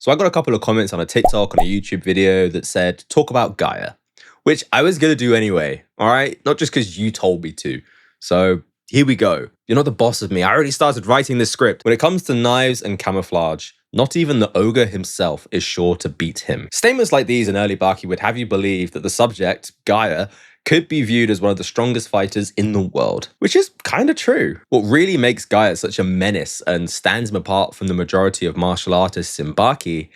So I got a couple of comments on a TikTok and a YouTube video that said, talk about Gaia, which I was going to do anyway, all right? Not just because you told me to. So here we go. You're not the boss of me. I already started writing this script. When it comes to knives and camouflage, not even the ogre himself is sure to beat him. Statements like these in early Baki would have you believe that the subject, Gaia, could be viewed as one of the strongest fighters in the world, which is kind of true. What really makes Gaia such a menace and stands him apart from the majority of martial artists in Baki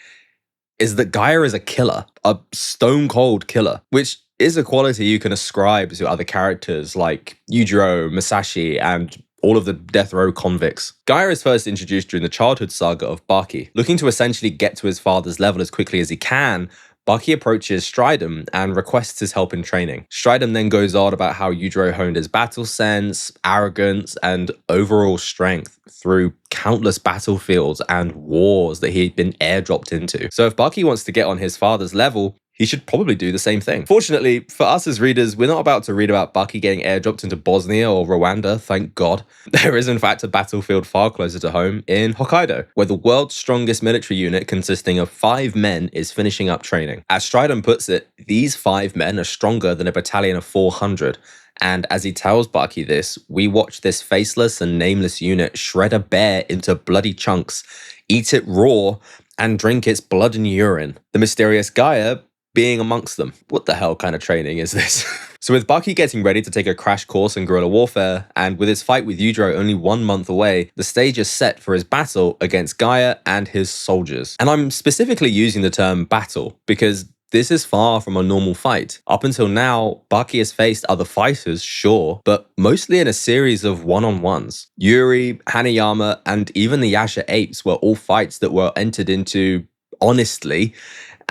is that Gaia is a killer, a stone cold killer, which is a quality you can ascribe to other characters like Yujiro, Masashi, and all of the death row convicts. Gaia is first introduced during the childhood saga of Baki. Looking to essentially get to his father's level as quickly as he can, Baki approaches Stridum and requests his help in training. Stridum then goes on about how Yujiro honed his battle sense, arrogance, and overall strength through countless battlefields and wars that he'd been airdropped into. So if Baki wants to get on his father's level, he should probably do the same thing. Fortunately, for us as readers, we're not about to read about Baki getting airdropped into Bosnia or Rwanda, thank God. There is in fact a battlefield far closer to home in Hokkaido, where the world's strongest military unit consisting of 5 men is finishing up training. As Stridum puts it, these 5 men are stronger than a battalion of 400. And as he tells Baki this, we watch this faceless and nameless unit shred a bear into bloody chunks, eat it raw, and drink its blood and urine. The mysterious Gaia being amongst them. What the hell kind of training is this? So with Baki getting ready to take a crash course in guerrilla warfare, and with his fight with Yujiro only 1 month away, the stage is set for his battle against Gaia and his soldiers. And I'm specifically using the term battle because this is far from a normal fight. Up until now, Baki has faced other fighters, sure, but mostly in a series of one-on-ones. Yuri, Hanayama, and even the Yasha Apes were all fights that were entered into honestly,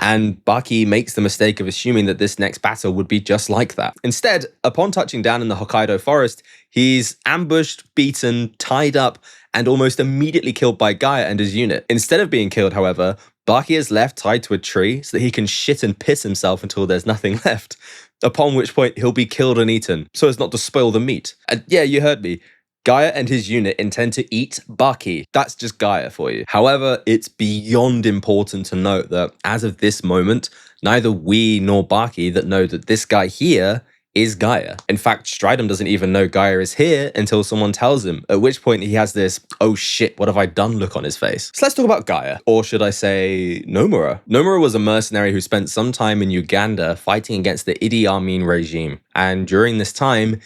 and Baki makes the mistake of assuming that this next battle would be just like that. Instead, upon touching down in the Hokkaido forest, he's ambushed, beaten, tied up, and almost immediately killed by Gaia and his unit. Instead of being killed, however, Baki is left tied to a tree so that he can shit and piss himself until there's nothing left, upon which point he'll be killed and eaten, so as not to spoil the meat. And yeah, you heard me. Gaia and his unit intend to eat Baki. That's just Gaia for you. However, it's beyond important to note that as of this moment, neither we nor Baki that know that this guy here is Gaia. In fact, Stridum doesn't even know Gaia is here until someone tells him, at which point he has this, oh shit, what have I done look on his face. So let's talk about Gaia, or should I say Nomura. Nomura was a mercenary who spent some time in Uganda fighting against the Idi Amin regime, and during this time,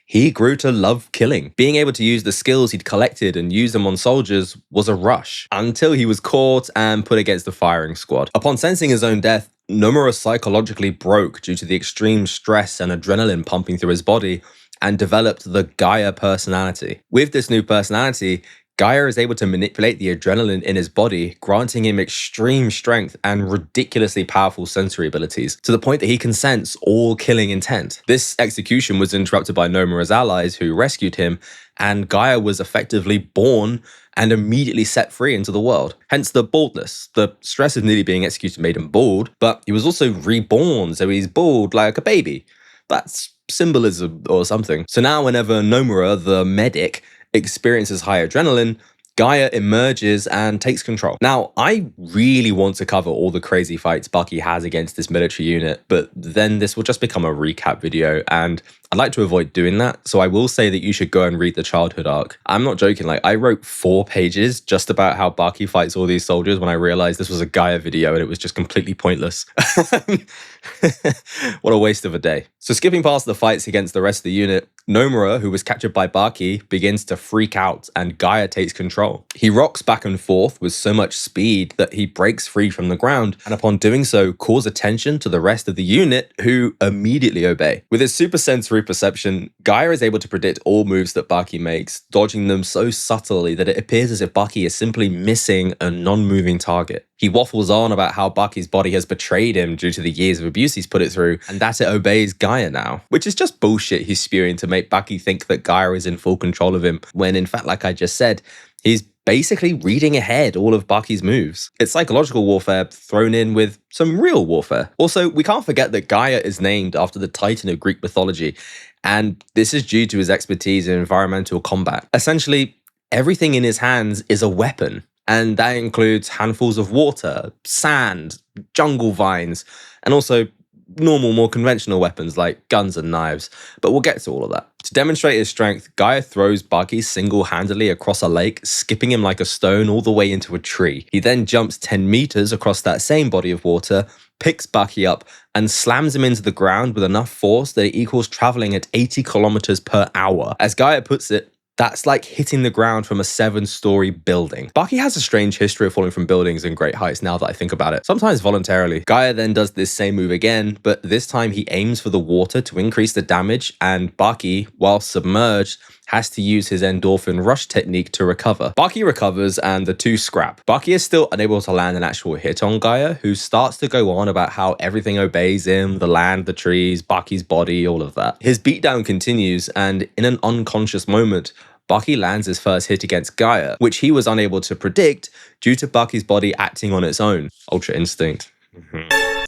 he grew to love killing. Being able to use the skills he'd collected and use them on soldiers was a rush, until he was caught and put against the firing squad. Upon sensing his own death, Nomura psychologically broke due to the extreme stress and adrenaline pumping through his body and developed the Gaia personality. With this new personality, Gaia is able to manipulate the adrenaline in his body, granting him extreme strength and ridiculously powerful sensory abilities, to the point that he can sense all killing intent. This execution was interrupted by Nomura's allies who rescued him, and Gaia was effectively born and immediately set free into the world. Hence the baldness. The stress of nearly being executed made him bald, but he was also reborn, so he's bald like a baby. That's symbolism or something. So now whenever Nomura, the medic, experiences high adrenaline, Gaia emerges and takes control. Now, I really want to cover all the crazy fights Baki has against this military unit, but then this will just become a recap video, and I'd like to avoid doing that, so I will say that you should go and read the childhood arc. I'm not joking, like I wrote 4 pages just about how Baki fights all these soldiers when I realized this was a Gaia video and it was just completely pointless. What a waste of a day. So skipping past the fights against the rest of the unit, Nomura, who was captured by Baki, begins to freak out and Gaia takes control. He rocks back and forth with so much speed that he breaks free from the ground, and upon doing so, calls attention to the rest of the unit, who immediately obey. With his super sensory perception, Gaia is able to predict all moves that Baki makes, dodging them so subtly that it appears as if Baki is simply missing a non-moving target. He waffles on about how Baki's body has betrayed him due to the years of abuse he's put it through, and that it obeys Gaia now, which is just bullshit he's spewing to make Baki think that Gaia is in full control of him, when in fact, like I just said, he's basically reading ahead all of Baki's moves. It's psychological warfare thrown in with some real warfare. Also, we can't forget that Gaia is named after the Titan of Greek mythology, and this is due to his expertise in environmental combat. Essentially, everything in his hands is a weapon, And that includes handfuls of water, sand, jungle vines, and also normal, more conventional weapons like guns and knives, but we'll get to all of that. To demonstrate his strength, Gaia throws Baki single-handedly across a lake, skipping him like a stone all the way into a tree. He then jumps 10 meters across that same body of water, picks Baki up, and slams him into the ground with enough force that it equals traveling at 80 kilometers per hour. As Gaia puts it, that's like hitting the ground from a 7-story building. Baki has a strange history of falling from buildings and great heights now that I think about it, sometimes voluntarily. Gaia then does this same move again, but this time he aims for the water to increase the damage, and Baki, while submerged, has to use his endorphin rush technique to recover. Baki recovers and the two scrap. Baki is still unable to land an actual hit on Gaia, who starts to go on about how everything obeys him, the land, the trees, Baki's body, all of that. His beatdown continues, and in an unconscious moment, Baki lands his first hit against Gaia, which he was unable to predict due to Baki's body acting on its own. Ultra instinct.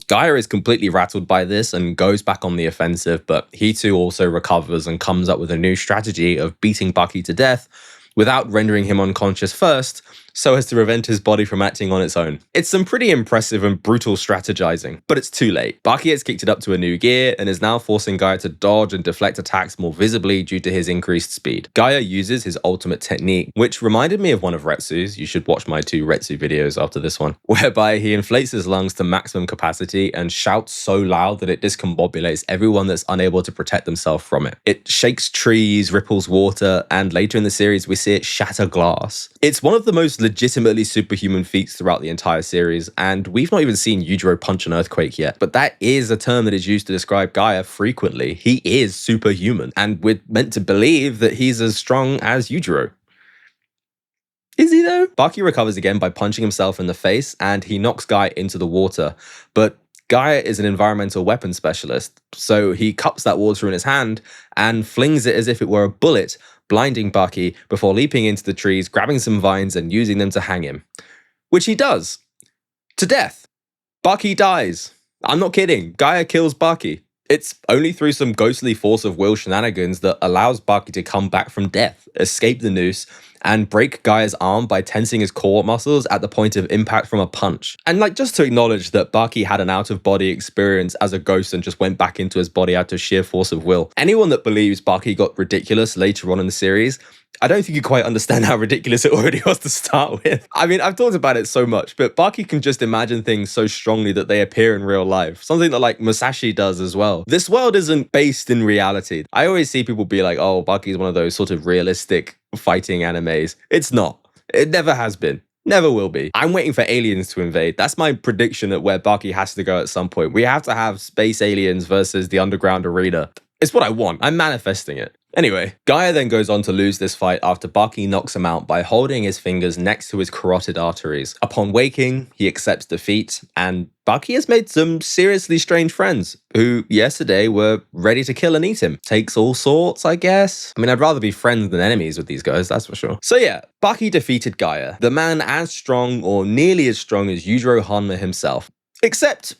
Gaia is completely rattled by this and goes back on the offensive, but he too also recovers and comes up with a new strategy of beating Baki to death without rendering him unconscious first, so as to prevent his body from acting on its own. It's some pretty impressive and brutal strategizing, but it's too late. Baki has kicked it up to a new gear and is now forcing Gaia to dodge and deflect attacks more visibly due to his increased speed. Gaia uses his ultimate technique, which reminded me of one of Retsu's. You should watch my 2 Retsu videos after this one, whereby he inflates his lungs to maximum capacity and shouts so loud that it discombobulates everyone that's unable to protect themselves from it. It shakes trees, ripples water, and later in the series we see it shatter glass. It's one of the most legitimately superhuman feats throughout the entire series, and we've not even seen Yujiro punch an earthquake yet, but that is a term that is used to describe Gaia frequently. He is superhuman, and we're meant to believe that he's as strong as Yujiro. Is he though? Baki recovers again by punching himself in the face, and he knocks Gaia into the water, but Gaia is an environmental weapon specialist, so he cups that water in his hand and flings it as if it were a bullet, blinding Baki before leaping into the trees, grabbing some vines and using them to hang him. Which he does. To death. Baki dies. I'm not kidding. Gaia kills Baki. It's only through some ghostly force of will shenanigans that allows Baki to come back from death, escape the noose, and break Gaia's arm by tensing his core muscles at the point of impact from a punch. And just to acknowledge that Baki had an out-of-body experience as a ghost and just went back into his body out of sheer force of will. Anyone that believes Baki got ridiculous later on in the series, I don't think you quite understand how ridiculous it already was to start with. I mean, I've talked about it so much, but Baki can just imagine things so strongly that they appear in real life. Something that Musashi does as well. This world isn't based in reality. I always see people be like, oh, Baki's one of those sort of realistic fighting animes. It's not. It never has been. Never will be. I'm waiting for aliens to invade. That's my prediction at where Baki has to go at some point. We have to have space aliens versus the underground arena. It's what I want. I'm manifesting it. Anyway, Gaia then goes on to lose this fight after Baki knocks him out by holding his fingers next to his carotid arteries. Upon waking, he accepts defeat, and Baki has made some seriously strange friends who yesterday were ready to kill and eat him. Takes all sorts, I guess. I mean, I'd rather be friends than enemies with these guys, that's for sure. So yeah, Baki defeated Gaia, the man as strong or nearly as strong as Yujiro Hanma himself. Except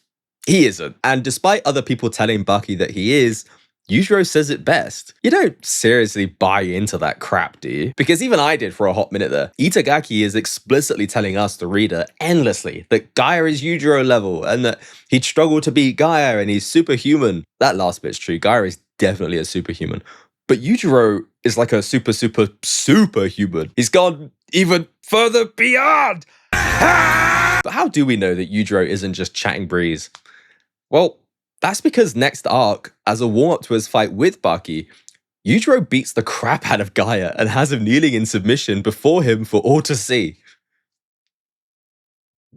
he isn't. And despite other people telling Baki that he is, Yujiro says it best. You don't seriously buy into that crap, do you? Because even I did for a hot minute there. Itagaki is explicitly telling us, the reader, endlessly that Gaia is Yujiro level and that he'd struggle to beat Gaia and he's superhuman. That last bit's true. Gaia is definitely a superhuman. But Yujiro is like a superhuman. He's gone even further beyond. But how do we know that Yujiro isn't just chatting breeze? Well, that's because next arc, as a warm-up to his fight with Baki, Yujiro beats the crap out of Gaia and has him kneeling in submission before him for all to see.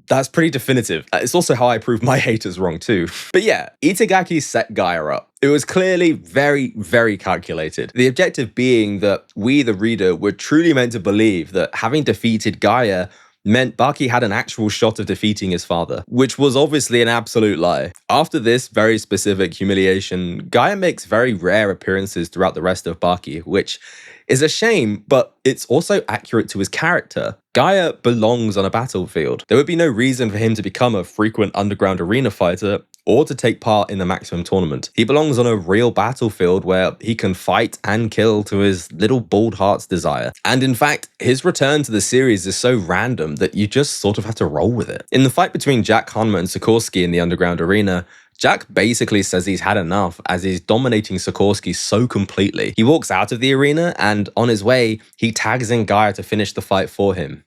That's pretty definitive. It's also how I prove my haters wrong too. But yeah, Itagaki set Gaia up. It was clearly very, very calculated. The objective being that we, the reader, were truly meant to believe that having defeated Gaia meant Baki had an actual shot of defeating his father, which was obviously an absolute lie. After this very specific humiliation, Gaia makes very rare appearances throughout the rest of Baki, which is a shame, but it's also accurate to his character. Gaia belongs on a battlefield. There would be no reason for him to become a frequent underground arena fighter or to take part in the maximum tournament. He belongs on a real battlefield where he can fight and kill to his little bald heart's desire. And in fact, his return to the series is so random that you just sort of have to roll with it. In the fight between Jack Hanma and Sikorsky in the underground arena, Jack basically says he's had enough as he's dominating Sikorsky so completely. He walks out of the arena and on his way, he tags in Gaia to finish the fight for him.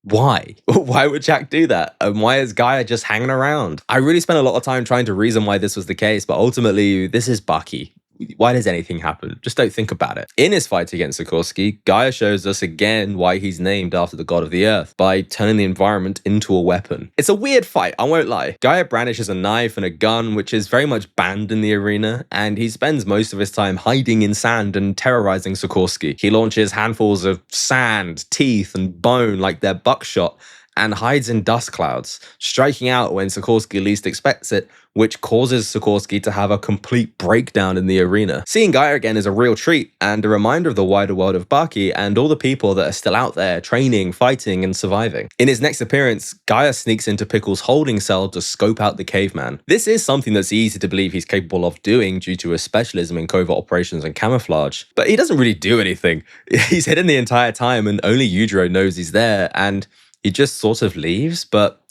Why? Why would Jack do that? And why is Gaia just hanging around? I really spent a lot of time trying to reason why this was the case, but ultimately, this is Baki. Why does anything happen? Just don't think about it. In his fight against Sikorsky, Gaia shows us again why he's named after the god of the earth, by turning the environment into a weapon. It's a weird fight, I won't lie. Gaia brandishes a knife and a gun, which is very much banned in the arena, and he spends most of his time hiding in sand and terrorizing Sikorsky. He launches handfuls of sand, teeth, and bone like they're buckshot, and hides in dust clouds, striking out when Sikorsky least expects it, which causes Sikorsky to have a complete breakdown in the arena. Seeing Gaia again is a real treat, and a reminder of the wider world of Baki and all the people that are still out there training, fighting, and surviving. In his next appearance, Gaia sneaks into Pickle's holding cell to scope out the caveman. This is something that's easy to believe he's capable of doing due to his specialism in covert operations and camouflage, but he doesn't really do anything. He's hidden the entire time and only Yujiro knows he's there, and he just sort of leaves, but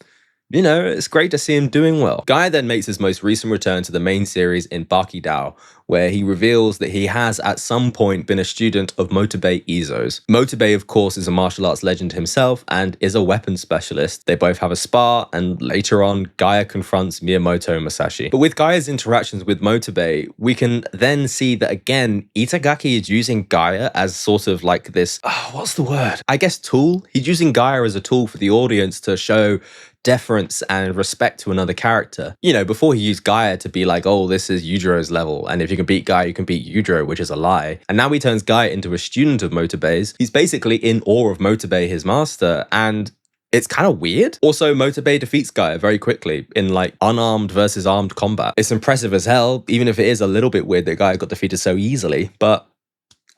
you know, it's great to see him doing well. Gaia then makes his most recent return to the main series in Baki Dao, where he reveals that he has at some point been a student of Motobei Izo's. Motobei, of course, is a martial arts legend himself and is a weapons specialist. They both have a spar, and later on, Gaia confronts Miyamoto and Masashi. But with Gaia's interactions with Motobei, we can then see that again, Itagaki is using Gaia as sort of like this, what's the word? I guess tool? He's using Gaia as a tool for the audience to show deference and respect to another character. You know, before he used Gaia to be like, oh, this is Yujiro's level, and if you can beat Gaia, you can beat Yujiro, which is a lie. And now he turns Gaia into a student of Motobei's. He's basically in awe of Motobei, his master, and it's kind of weird. Also, Motobei defeats Gaia very quickly in like unarmed versus armed combat. It's impressive as hell, even if it is a little bit weird that Gaia got defeated so easily, but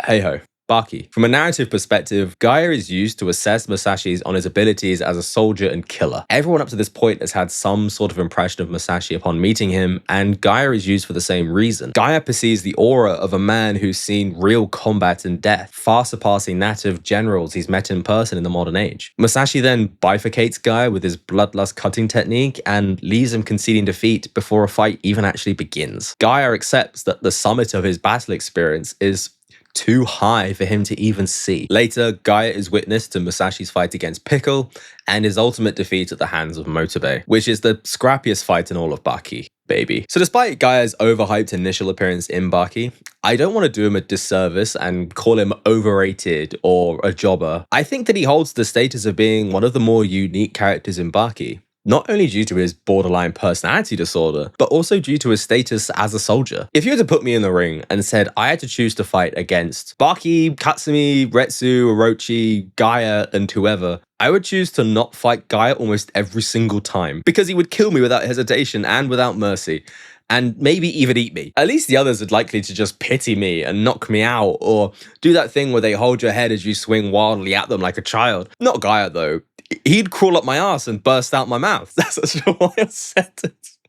hey ho. Baki. From a narrative perspective, Gaia is used to assess Masashi's on his abilities as a soldier and killer. Everyone up to this point has had some sort of impression of Masashi upon meeting him, and Gaia is used for the same reason. Gaia perceives the aura of a man who's seen real combat and death, far surpassing that of generals he's met in person in the modern age. Masashi then bifurcates Gaia with his bloodlust cutting technique and leaves him conceding defeat before a fight even actually begins. Gaia accepts that the summit of his battle experience is too high for him to even see. Later, Gaia is witness to Masashi's fight against Pickle and his ultimate defeat at the hands of Motobei, which is the scrappiest fight in all of Baki, baby. So despite Gaia's overhyped initial appearance in Baki, I don't want to do him a disservice and call him overrated or a jobber. I think that he holds the status of being one of the more unique characters in Baki. Not only due to his borderline personality disorder, but also due to his status as a soldier. If you were to put me in the ring and said I had to choose to fight against Baki, Katsumi, Retsu, Orochi, Gaia, and whoever, I would choose to not fight Gaia almost every single time, because he would kill me without hesitation and without mercy, and maybe even eat me. At least the others are likely to just pity me and knock me out, or do that thing where they hold your head as you swing wildly at them like a child. Not Gaia though. He'd crawl up my ass and burst out my mouth. That's a wild sentence.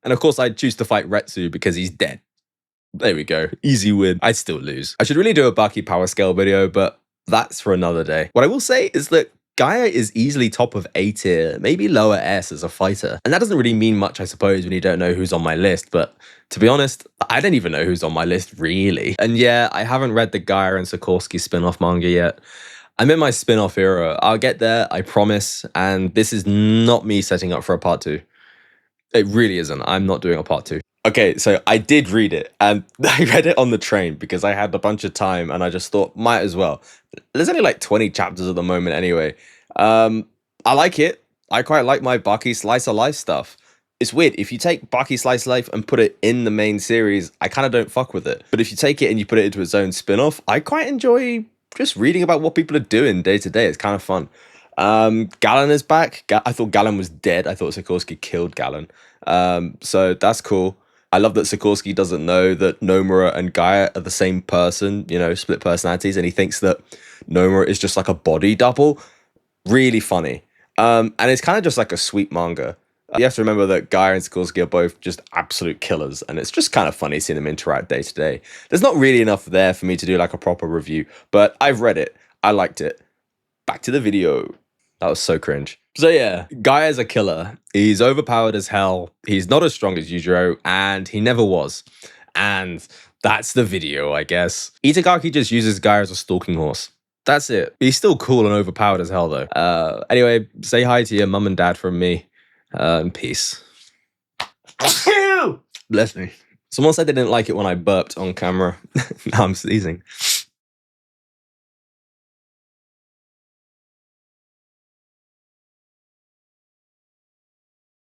And of course, I'd choose to fight Retsu because he's dead. There we go. Easy win. I'd still lose. I should really do a Baki power scale video, but that's for another day. What I will say is that Gaia is easily top of A tier, maybe lower S as a fighter. And that doesn't really mean much, I suppose, when you don't know who's on my list. But to be honest, I don't even know who's on my list, really. And yeah, I haven't read the Gaia and Sikorsky spin-off manga yet. I'm in my spin-off era. I'll get there, I promise. And this is not me setting up for a part 2. It really isn't. I'm not doing a part 2. Okay, so I did read it, and I read it on the train because I had a bunch of time and I just thought, might as well. There's only like 20 chapters at the moment anyway. I like it. I quite like my Baki Slice of Life stuff. It's weird, if you take Baki Slice of Life and put it in the main series, I kind of don't fuck with it. But if you take it and you put it into its own spin-off, I quite enjoy just reading about what people are doing day to day. It's kind of fun. Galen is back. I thought Galen was dead. I thought Sikorsky killed Galen. So that's cool. I love that Sikorsky doesn't know that Nomura and Gaia are the same person, you know, split personalities, and he thinks that Nomura is just like a body double. Really funny. And it's kind of just like a sweet manga. You have to remember that Gaia and Sikorsky are both just absolute killers, and it's just kind of funny seeing them interact day to day. There's not really enough there for me to do like a proper review, but I've read it. I liked it. Back to the video. That was so cringe. So yeah, Gaia's a killer. He's overpowered as hell. He's not as strong as Yujiro, and he never was. And that's the video, I guess. Itagaki just uses Gaia as a stalking horse. That's it. He's still cool and overpowered as hell, though. Anyway, say hi to your mum and dad from me. And peace. Bless me. Someone said they didn't like it when I burped on camera. Now I'm sneezing.